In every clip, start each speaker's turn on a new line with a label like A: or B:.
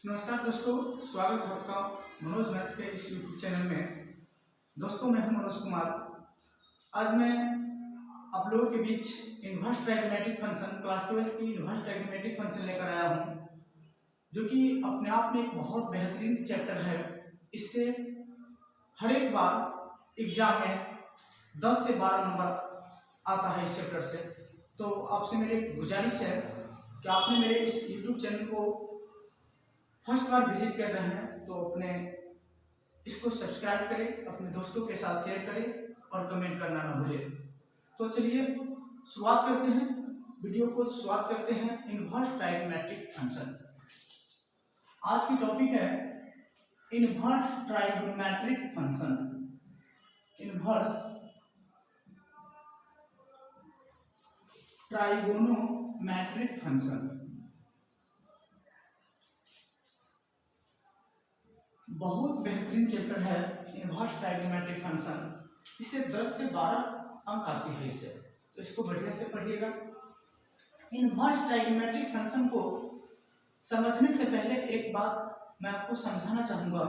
A: नमस्कार दोस्तों, स्वागत है आपका मनोज मैथ्स के इस यूट्यूब चैनल में। दोस्तों, मैं हूं मनोज कुमार। आज मैं आप लोगों के बीच इनवर्स ट्राइगोनोमेट्रिक फंक्शन क्लास 12 की इनवर्स ट्राइगोनोमेट्रिक फंक्शन लेकर आया हूं, जो कि अपने आप में एक बहुत बेहतरीन चैप्टर है। इससे हर एक बार एग्जाम में 10 से 12 नंबर आता है इस चैप्टर से। तो आपसे मेरी एक गुजारिश है कि आपने मेरे इस यूट्यूब चैनल को फर्स्ट बार विजिट कर रहे हैं तो अपने इसको सब्सक्राइब करें, अपने दोस्तों के साथ शेयर करें और कमेंट करना ना भूलें। तो चलिए शुरुआत करते हैं, वीडियो को शुरुआत करते हैं इनवर्स ट्राइगोनोमेट्रिक फंक्शन। आज की टॉपिक है inverse trigonometric function. Inverse trigonometric function बहुत बेहतरीन चैप्टर है इनवर्स ट्राइगोनोमेट्रिक फंक्शन। इससे 10 से 12 अंक आते हैं इससे, तो इसको बढ़िया से पढ़िएगा। इनवर्स ट्राइगोनोमेट्रिक फंक्शन को समझने से पहले एक बात मैं आपको समझाना चाहूंगा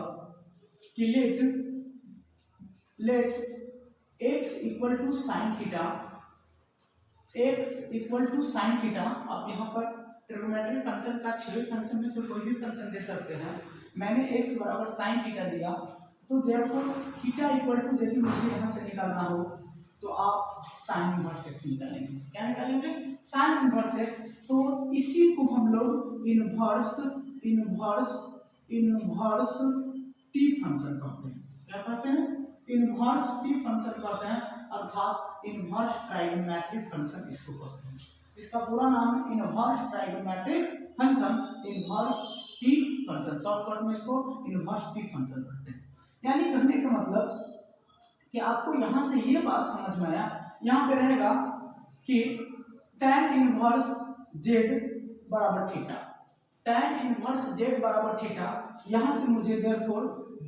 A: कि let x equal to sine theta, x equal to sine theta. आप यहाँ पर ट्राइगोनोमेट्रिक फंक्शन का 6 फंक्शन में से कोई भी फंक्शन दे सकते हैं। मैंने x बराबर साइन थीटा दिया, तो देयरफॉर थीटा इक्वल टू, यदि मुझे यहाँ से निकालना हो तो आप साइन इनवर्स x निकालेंगे। क्या निकालेंगे? Sign inverse x। तो इसी को हम लोग इनवर्स टी फंक्शन कहते हैं। क्या कहते हैं? इनवर्स टी फंक्शन कहते हैं, अर्थात इनवर्स ट्राइगोनोमेट्रिक फंक्शन इसको कहते हैं। इसका पूरा नाम है inverse trigonometric function, inverse T function. Shortcut में इसको इनवर्स टी फंक्शन कहते हैं। यानी कहने का मतलब कि आपको यहां से ये बात समझ में आया, यहां पे रहेगा कि tan इनवर्स z बराबर थीटा, tan इनवर्स z बराबर थीटा। यहां से मुझे देयरफॉर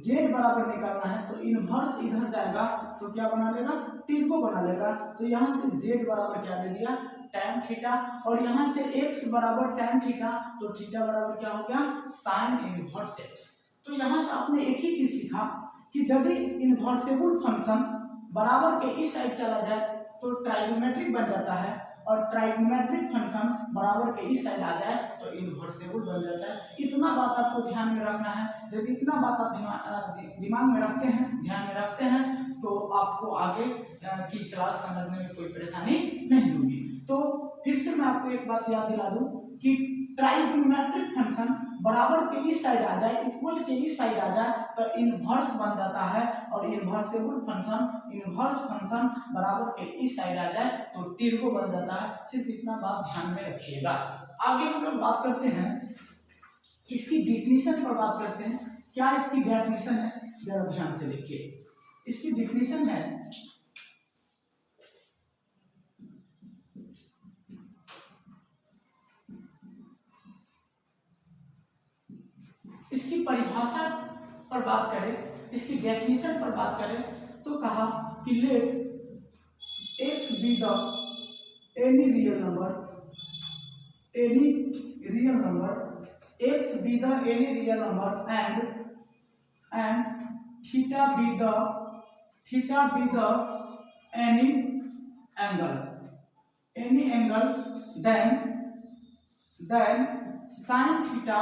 A: z बराबर निकालना है, तो इनवर्स इधर जाएगा तो क्या बना लेगा? तिरको बना लेगा। तो यहां से z बराबर क्या दे दिया? tan theta. और यहां से x बराबर tan थीटा, तो थीटा बराबर क्या हो गया? sin inverse x। तो यहां से आपने एक ही चीज सीखा कि जब इनवर्सेबल फंक्शन बराबर के इस साइड चला जाए तो ट्राइगोनोमेट्रिक बन जाता है, और ट्राइगोनोमेट्रिक फंक्शन बराबर के इस साइड आ जाए तो इनवर्सेबल बन जाता है। इतना बात आपको ध्यान में रखना है। यदि इतना बात आप दिमाग में रखते हैं, ध्यान में रखते हैं, तो आपको आगे की क्लास समझने में कोई परेशानी नहीं होगी। तो फिर से मैं आपको एक बात याद दिला दूं कि ट्राइगोनोमेट्रिक फंक्शन बराबर के इस साइड आ जाए, इक्वल के इस साइड आ जाए तो इनवर्स बन जाता है, और इनवर्सेबल फंक्शन, इनवर्स फंक्शन बराबर के इस साइड आ जाए तो तिरको बन जाता है। सिर्फ इतना बात ध्यान में रखिएगा। आगे हम लोग बात करते हैं इसकी डिफिनीशन पर बात करते हैं। क्या इसकी डेफिनेशन है? जरा ध्यान से देखिए। इसकी डिफिनीशन है इसकी परिभाषा पर बात करें, इसकी डेफिनेशन पर बात करें तो कहा कि let x be the any real number, x be the any real number and theta be the any angle, then sin theta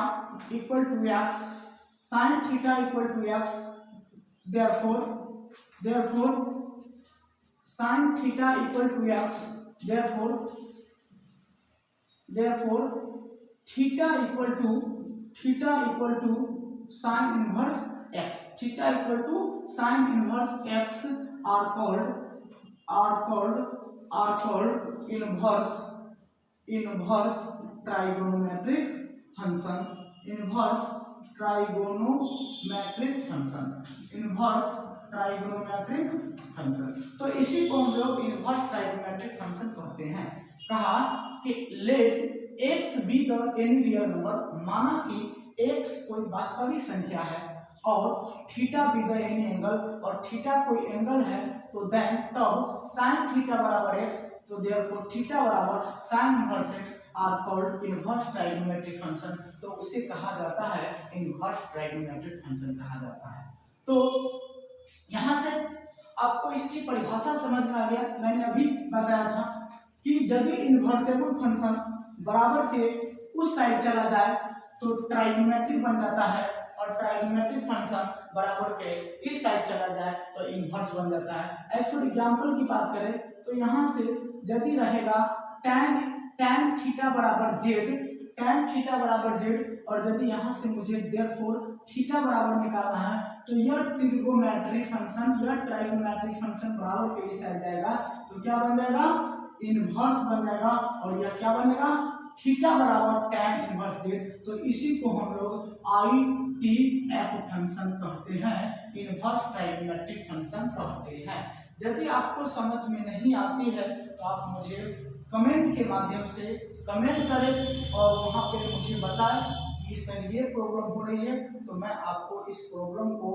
A: equal to x, therefore sin theta equal to x, therefore theta equal to sin inverse x, theta equal to sin inverse x are called inverse trigonometric function, inverse trigonometric function. तो इसी को हम लोग inverse trigonometric function कहते हैं। कहा कि let x be the any real number, माना कि x कोई वास्तविक संख्या है और theta be the any angle, और थीटा कोई एंगल है तो देन तब साइन थीटा बराबर एक्स, तो देयरफॉर थीटा बराबर sine inverse x are called inverse trigonometric function, तो उसे कहा जाता है इनवर्स ट्राइगोनोमेट्रिक फंक्शन कहा जाता है। तो यहाँ से आपको इसकी परिभाषा समझ में आ गया। मैंने अभी बताया था कि यदि इनवर्सेबल फंक्शन बराबर के उस साइड चला जाए तो ट्राइगोनोमेट्रिक बन जाता है, और ट्राइगोनोमेट्रिक फंक्शन बराबर के इस साइड चला जाए तो इनवर्स बन जाता है। एज फॉर एग्जांपल की बात करें तो यहाँ से यदि रहेगा tan थीटा बराबर जेड, tan थीटा बराबर जेड, और यदि यहाँ से मुझे देयरफॉर थीटा बराबर निकालना है तो यह ट्रिगोनोमेट्रिक फंक्शन, यह ट्राइगोनोमेट्रिक फंक्शन बराबर के इस साइड जाएगा तो क्या बन जाएगा, इनवर्स बन जाएगा, और यह क्या बनेगा, थीटा बराबर tan इनवर्स जेड। तो इसी को हम लोग ITF फंक्शन कहते हैं, इनवर्स ट्राइगोनोमेट्रिक फंक्शन कहते हैं। यदि आपको समझ में नहीं आती है तो आप मुझे कमेंट के माध्यम से कमेंट करें और वहाँ पे मुझे बताएं कि सर ये प्रॉब्लम हो रही है, तो मैं आपको इस प्रॉब्लम को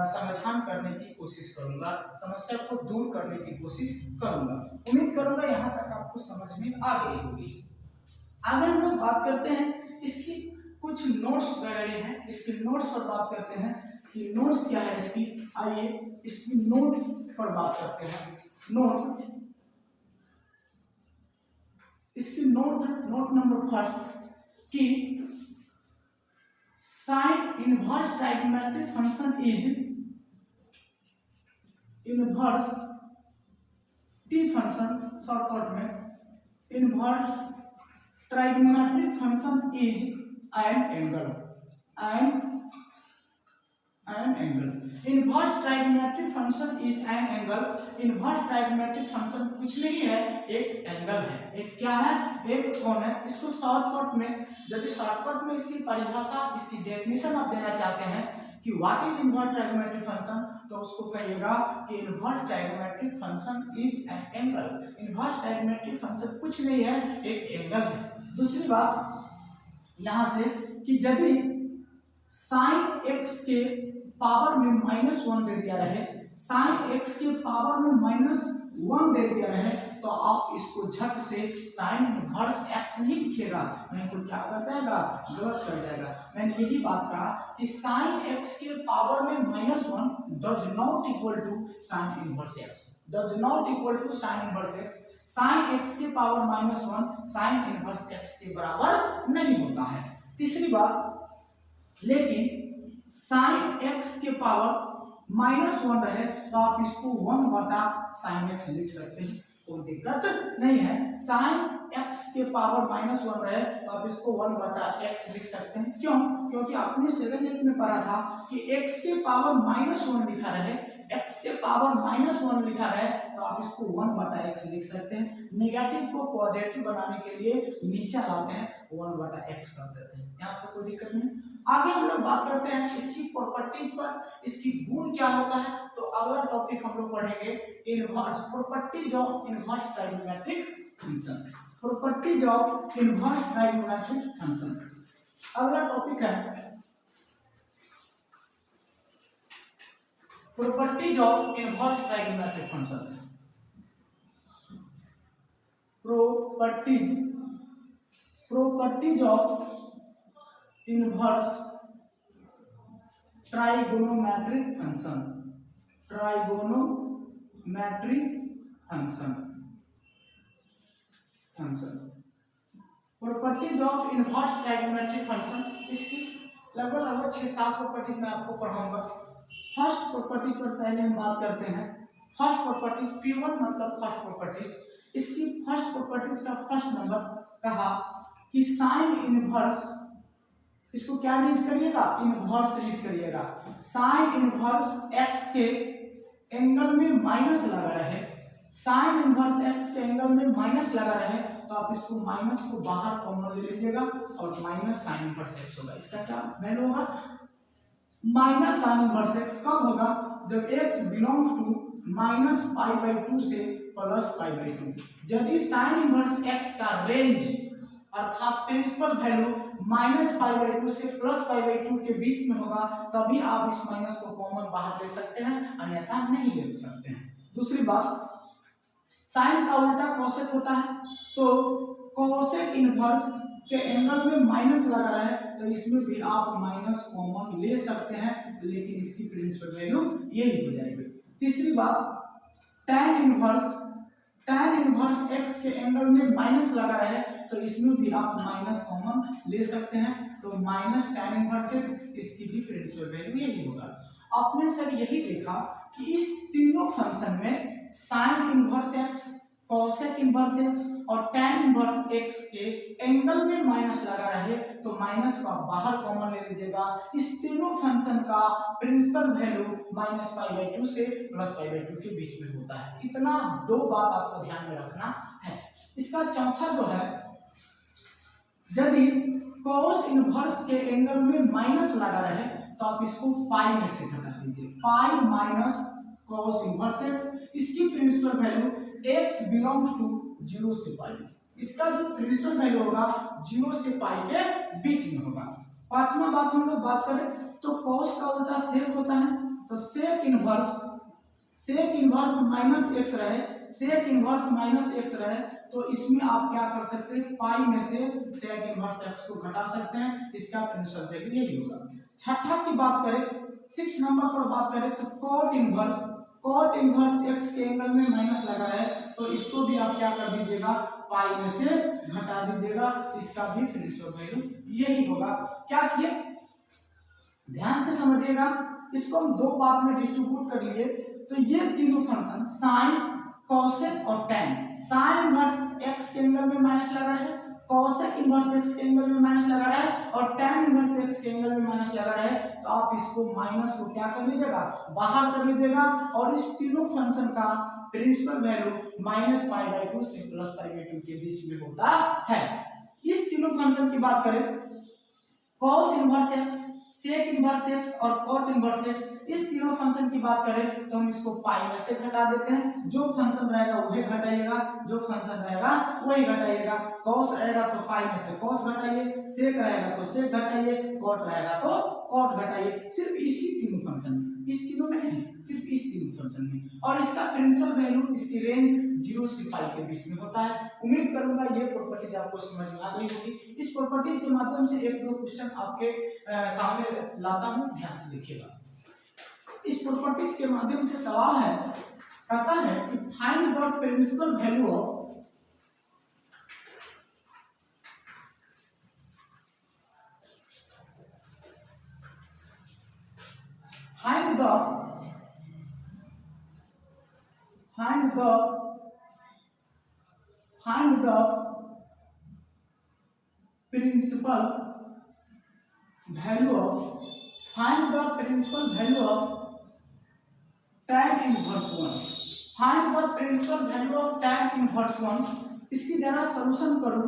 A: समाधान करने की कोशिश करूंगा, समस्या को दूर करने की कोशिश करूंगा। उम्मीद करूंगा यहाँ तक आपको समझ में आ गई होगी। आगे हम लोग बात करते हैं इसकी कुछ नोट्स वगैरह हैं, इसके नोट्स पर बात करते हैं कि नोट्स क्या है इसकी। आइए इसकी नोट पर बात करते हैं। नोट, इसकी नोट नंबर फर्स्ट कि sine inverse trigonometric function is inverse T function, shortcut में inverse trigonometric function is an angle, an angle. Inverse trigonometric function is an angle. Inverse trigonometric function कुछ नहीं है, एक एंगल है। एक क्या है, एक कोण है। इसको शॉर्टकट में, यदि शॉर्टकट में इसकी परिभाषा, इसकी डेफिनेशन आप देना चाहते हैं कि what is inverse trigonometric function, तो उसको कहिएगा कि inverse trigonometric function is an angle. Inverse trigonometric function कुछ नहीं है, एक एंगल है। दूसरी बात यहाँ से कि यदि साइन एक्स के पावर में -1 दे दिया रहे, साइन एक्स के पावर में -1 दे दिया रहे, तो आप इसको झट से साइन इनवर्स एक्स नहीं लिखेगा, नहीं तो क्या कर जाएगा, गलत कर जाएगा। मैंने यही बात कहा कि साइन एक्स के पावर में -1 does not equal to sine inverse x, does not equal to sine inverse x. Sine x के पावर -1 साइन इनवर्स एक्स के बराबर नहीं होता है। तीसरी बात, लेकिन साइन एक्स के पावर -1 रहे तो आप इसको 1 बटा साइन एक्स लिख सकते हैं, कोई दिक्कत नहीं है। साइन एक्स के पावर -1 रहे तो आप इसको 1 बटा एक्स लिख सकते हैं। क्यों? क्योंकि आपने 7-8 में पढ़ा था कि x के पावर -1 लिखा रहे, x के पावर -1 लिखा रहे तो आप इसको 1 बटा x लिख सकते हैं। नेगेटिव को पॉजिटिव बनाने के लिए नीचे लाते हैं, 1 बटा x कर देते हैं, यहाँ पर कोई दिक्कत नहीं। आगे हम लोग बात करते हैं इसकी प्रॉपर्टीज पर, इसकी गुण क्या होता है। तो अगला टॉपिक हम लोग पढ़ेंगे inverse, properties of inverse trigonometric function, properties of inverse trigonometric function. अगला टॉपिक है properties of inverse trigonometric function. Properties of inverse trigonometric function, trigonometric function, properties of inverse trigonometric function. इसकी लगभग 6-7 प्रॉपर्टी मैं आपको पढ़ाऊंगा। फर्स्ट प्रॉपर्टी पर पहले हम बात करते हैं। फर्स्ट प्रॉपर्टी P1 मतलब फर्स्ट प्रॉपर्टी। इसकी फर्स्ट प्रॉपर्टीज का फर्स्ट नंबर कहा कि साइन इनवर्स, इसको क्या रीड करिएगा, इनवर्स रीड करिएगा। साइन इनवर्स एक्स के एंगल में माइनस लगा रहे, साइन इनवर्स एक्स के एंगल में माइनस लगा रहे तो आप इसको माइनस को बाहर कॉमन ले लीजिएगा और माइनस साइन इनवर्स एक्स होगा। इसका क्या वैल्यू होगा, माइनस साइन इनवर्स एक्स। कब होगा, जब x बिलोंग्स टू -π/2 से +π/2। यदि साइन इनवर्स x का रेंज अर्थात प्रिंसिपल वैल्यू -π/2 से +π/2 के बीच में होगा, तभी आप इस माइनस को कॉमन बाहर ले सकते हैं, अन्यथा नहीं ले सकते हैं। दूसरी बात, साइन का उल्टा कोसेक होता है, तो कोसेक इनवर्स के एंगल में माइनस लगा है तो इसमें भी आप माइनस कॉमन ले सकते हैं, लेकिन इसकी प्रिंसिपल वैल्यू यही हो जाएगी। तीसरी बात, tan इनवर्स x के एंगल में माइनस लगा है तो इसमें भी आप माइनस कॉमन ले सकते हैं, तो माइनस tan इनवर्स x, इसकी भी प्रिंसिपल वैल्यू यही होगा। आपने सर यही देखा कि इस तीनों फंक्शन में sign inverse x, cosec inverse x और tan इनवर्स x के एंगल में माइनस लगा रहे तो माइनस को आप बाहर कॉमन ले लीजिएगा। इस तीनों फंक्शन का प्रिंसिपल वैल्यू -π/2 से +π/2 के बीच में होता है। इतना दो बात आपको ध्यान में रखना है। इसका चौथा जो है, यदि कोस इनवर्स के एंगल में माइनस लगा रहे तो आप इसको पाई में से घटा दीजिए, pi minus cos inverse x, इसकी principal value x belongs to 0 से पाई, इसका जो प्रिंसिपल वैल्यू होगा 0 से पाई के बीच में होगा। पांचवा बात हम लोग बात करें तो कोस का उल्टा सेक होता है, तो सेक इनवर्स -x रहे, सेक इनवर्स -x रहे तो इसमें आप क्या कर सकते हैं, पाई में से सेक इनवर्स x को घटा सकते हैं, इसका प्रिंसिपल वैल्यू यही होगा। छठा की बात करें, 6 नंबर पर बात करें तो कॉट इनवर्स x के एंगल में माइनस लगा है तो इसको भी आप क्या कर दीजिएगा, पाई में से घटा दीजिएगा, इसका भी प्रिंसिपल वैल्यू यही होगा। क्या किए, ध्यान से समझिएगा, इसको हम दो पार्ट में डिस्ट्रीब्यूट कर लिए, तो ये तीनों फंक्शन साइन, कोसेक और tan, साइन इनवर्स x के एंगल में माइनस लगा है, कोसेक इनवर्स x के एंगल में माइनस लगा रहा है और tan इनवर्स x के एंगल में माइनस लगा रहा है, तो आप इसको माइनस को क्या कर लीजिएगा, बाहर कर लीजिएगा, और इस तीनों फंक्शन का प्रिंसिपल वैल्यू -π/2 से +π/2 के बीच में होता है। इस तीनों फंक्शन की बात करें, cos inverse x, sec inverse x और cot इनवर्स x, इस तीनों फंक्शन की बात करें तो हम इसको पाई में से घटा देते हैं, जो फंक्शन रहेगा वही घटाइएगा, जो फंक्शन रहेगा वही घटाइएगा। cos रहेगा तो पाई में से cos घटाइए, सेक रहेगा तो सेक घटाइए, cot रहेगा तो cot घटाइए, सिर्फ इसी तीनों फंक्शन में, इस तीनों में नहीं, सिर्फ इस तीनों फंक्शन में, और इसका प्रिंसिपल वैल्यू, इसकी रेंज 0 से पाई के बीच में होता है। उम्मीद करूंगा ये प्रॉपर्टीज आपको समझ में आ गई होगी। इस प्रॉपर्टीज के माध्यम से एक दो क्वेश्चन आपके सामने लाता हूं, ध्यान से देखिएगा। इस प्रॉपर्टीज के माध्यम से सवाल है, कहता है कि find the principal value of find the principal value of tan inverse 1, find the principal value of tan inverse 1। इसकी जरा सॉल्यूशन करूं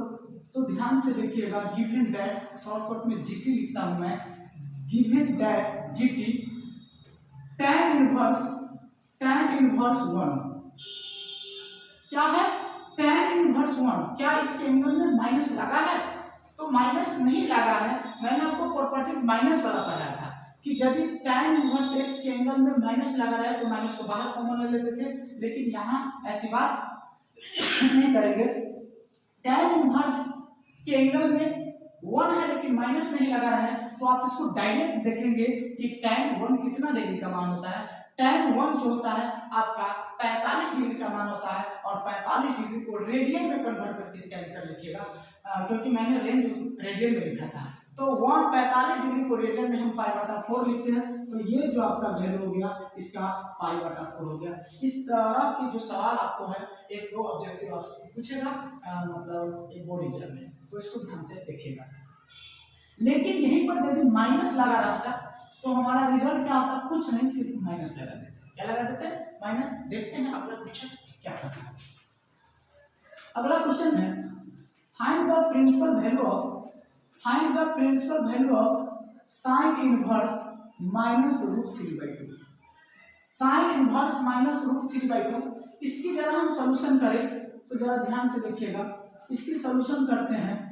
A: तो ध्यान से देखिएगा, गिवन दैट, शॉर्टकट में जीटी लिखता हूं मैं, given that GT tan inverse 1 क्या है, tan इनवर्स 1, क्या इसके एंगल में माइनस लगा है, तो माइनस नहीं लगा है। मैंने आपको प्रॉपर्टी माइनस वाला पढ़ाया था कि यदि tan इनवर्स x के एंगल में माइनस लगा रहा है तो माइनस को बाहर कॉमन ले लेते थे, लेकिन यहाँ ऐसी बात नहीं करेंगे। tan इनवर्स के एंगल में 1 है लेकिन माइनस नहीं लगा रहा है, तो आप इसको डायरेक्ट देखेंगे कि tan 1 कितना डिग्री का मान होता है। tan 1 जो होता है आपका 45 डिग्री का मान होता है, और 45 डिग्री को रेडियन में कन्वर्ट करके इसका आंसर लिखिएगा, क्योंकि मैंने रेंज रेडियन में लिखा था, तो 45 डिग्री को रेडियन में हम π/4 लिखते हैं, तो ये जो आपका वैल्यू हो गया इसका π/4 हो गया। इस तरह के जो सवाल आपको है, एक दो ऑब्जेक्टिव आपसे पूछेगा, मतलब एक बोर्ड एग्जाम में, तो इसको ध्यान से देखिएगा। लेकिन यहीं पर यदि माइनस लगा रहता तो हमारा रिजल्ट क्या होता, कुछ नहीं, सिर्फ माइनस लगा देते। क्या लगा देते हैं, माइनस। देखते हैं अगला क्वेश्चन क्या करता है। अगला क्वेश्चन है, find the principal value of sine inverse -√3/2, sine inverse -√3/2। इसकी जरा हम सॉल्यूशन करें तो जरा ध्यान से देखिएगा, इसकी सॉल्यूशन करते हैं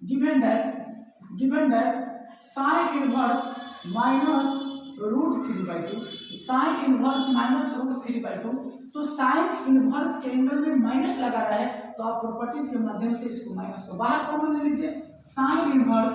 A: given that sine inverse minus √3/2, sine inverse minus √3/2, तो साइन इनवर्स के एंगल में माइनस लगा रहा है तो आप प्रॉपर्टीज के माध्यम से इसको माइनस को बाहर कॉमन ले लीजिए। साइन इनवर्स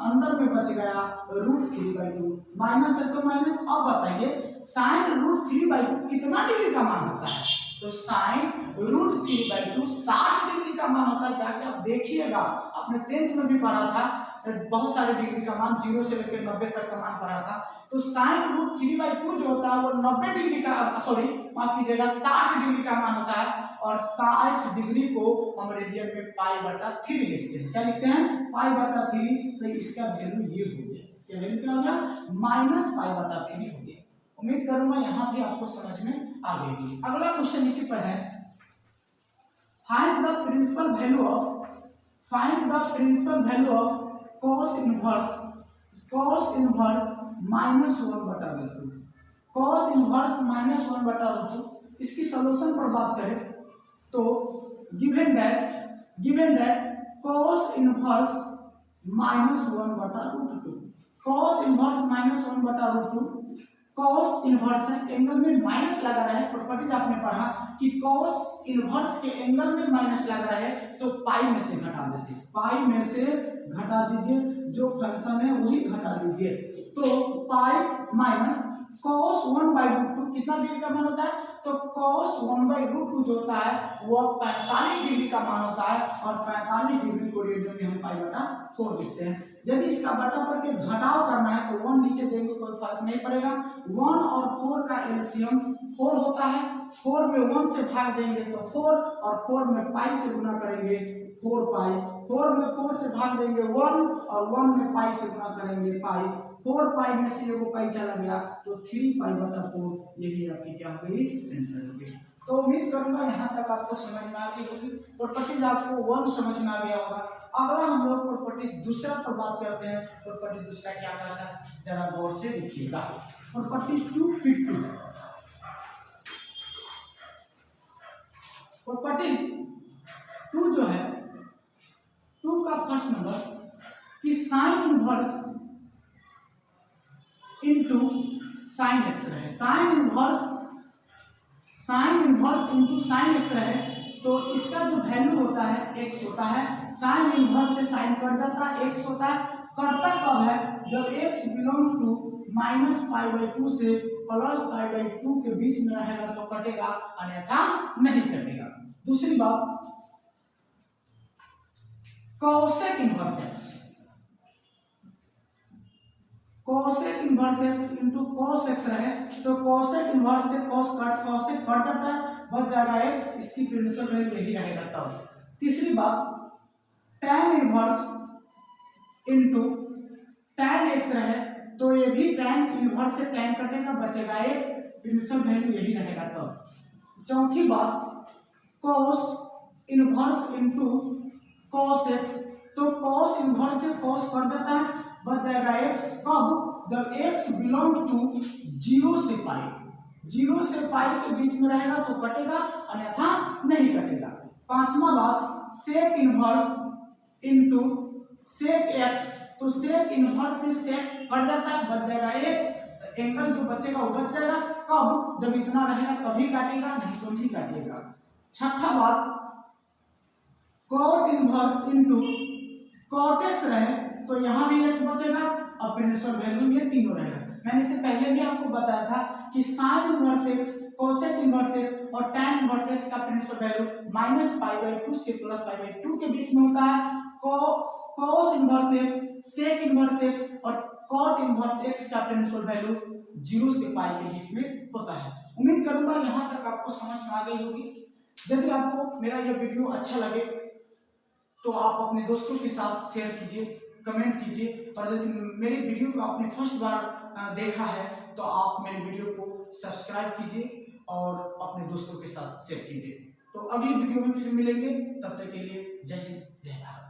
A: अंदर में बच गया √3/2, माइनस है तो माइनस। अब बताइए साइन √3/2 कितना डिग्री का मान होता है? तो साइन √3/2 60 डिग्री का मान होता है। जाके आप देखिएगा, आपने 10th में भी पढ़ा था, बहुत सारे डिग्री का मान 0 से लेकर 90 तक का मान पढ़ा था। तो साइन √3/2 जो होता है वो 90 डिग्री का, सॉरी माफ कीजिएगा, 60 डिग्री का मान होता है। और 60 डिग्री को हम रेडियन में π/3 लिखते हैं। क्या लिखते हैं? π/3। तो इसका वैल्यू ये हो गया, इसका वैल्यू क्या होगा? -π/3 हो गया। उम्मीद करूंगा यहाँ भी आपको समझ में आ गई। अगला क्वेश्चन इसी पर है, find the principal value of cos inverse -1/√2, cos inverse -1/√2। इसकी सॉल्यूशन पर बात करें तो given that cos inverse -1/√2, cos inverse -1/√2, cos inverse है, एंगल में माइनस लगा रहा है। प्रॉपर्टीज आपने पढ़ा कि cos इनवर्स के एंगल में माइनस लग रहा है तो पाई में से घटा देते हैं, पाई में से घटा दीजिए, जो फंक्शन है वही घटा दीजिए। तो पाई माइनस cos 1/√2 कितना डिग्री का मान होता है? तो cos 1/√2 जो होता है वो 45 डिग्री का मान होता है। और 45 डिग्री को रेडियन में हम π/4 लिखते हैं। यदि इसका बटा करके घटाव करना है तो 1 नीचे देंगे, कोई फर्क नहीं पड़ेगा। 1 और 4 का एलसीएम 4 होता है। 4 में 1 से भाग देंगे तो 4, और 4 में पाई से गुना करेंगे 4π। 4 में 4 से भाग देंगे 1, और 1 में पाई से गुना करेंगे पाई। 4π में से एगो पाई चला गया तो 3π/4, यही आपकी क्या हो गई? आंसर हो गई। तो उम्मीद करूंगा यहाँ तक आपको समझ में आ गई होगी। प्रॉपर्टीज आपको 1 समझ में आ गया होगा। अगला हम लोग प्रॉपर्टी दूसरा पर बात करते हैं। प्रॉपर्टी दूसरा क्या करता है, जरा गौर से देखिएगा। प्रॉपर्टी 250, प्रॉपर्टी 2 जो है, 2 का फर्स्ट नंबर कि sine inverse into sine X रहे, sine inverse into sine X रहे तो इसका जो वैल्यू होता है x होता है। साइन इनवर्स से साइन कट जाता है, x होता है। कटता कब है? जब x बिलोंग्स टू -π/2 से +π/2 के बीच में रहेगा तो कटेगा, अन्यथा नहीं कटेगा। दूसरी बात, cosec inverse x, cosec inverse x into cos x रहे तो कोसेक इनवर्स से कोसेक कट जाता है, बच जाएगा x, इसकी प्रिंसिपल वैल्यू यही रहेगा तब। तीसरी बात, tan inverse into tan x रहे तो ये भी tan इनवर्स से tan कटेगा, बचेगा x, प्रिंसिपल वैल्यू यही रहेगा तब। चौथी बात, cos inverse into cos x, तो cos इनवर्स से cos कट जाता है, बच जाएगा x। कब? जब x बिलोंग टू 0 से π, 0 से π के बीच में रहेगा तो कटेगा, अन्यथा नहीं कटेगा। पांचवा बात, sec inverse into sec x, तो सेक इनवर्स से सेक कट जाता है, बच जाएगा x, एंगल जो बचेगा वो बच जाएगा। कब? जब इतना रहेगा तभी काटेगा, नहीं तो नहीं काटेगा। छठा बात, cot inverse into cot x रहे तो यहाँ भी x बचेगा और प्रिंसिपल वैल्यू ये तीनों रहेगा। मैंने इससे पहले भी आपको बताया था कि sine inverse x, cosec inverse x और tan इनवर्स x का प्रिंसिपल वैल्यू -π/2 से +π/2 के बीच में होता है। cos inverse x, sec inverse x और cot इनवर्स x का प्रिंसिपल वैल्यू 0 से π के बीच में होता है। उम्मीद करूंगा यहाँ तक आपको समझ में आ गई होगी। यदि आपको मेरा यह वीडियो अच्छा लगे तो आप अपने दोस्तों के साथ शेयर कीजिए, कमेंट कीजिए, और यदि मेरी वीडियो को आपने फर्स्ट बार देखा है तो आप मेरे वीडियो को सब्सक्राइब कीजिए और अपने दोस्तों के साथ शेयर कीजिए। तो अगली वीडियो में फिर मिलेंगे, तब तक के लिए जय हिंद, जय भारत।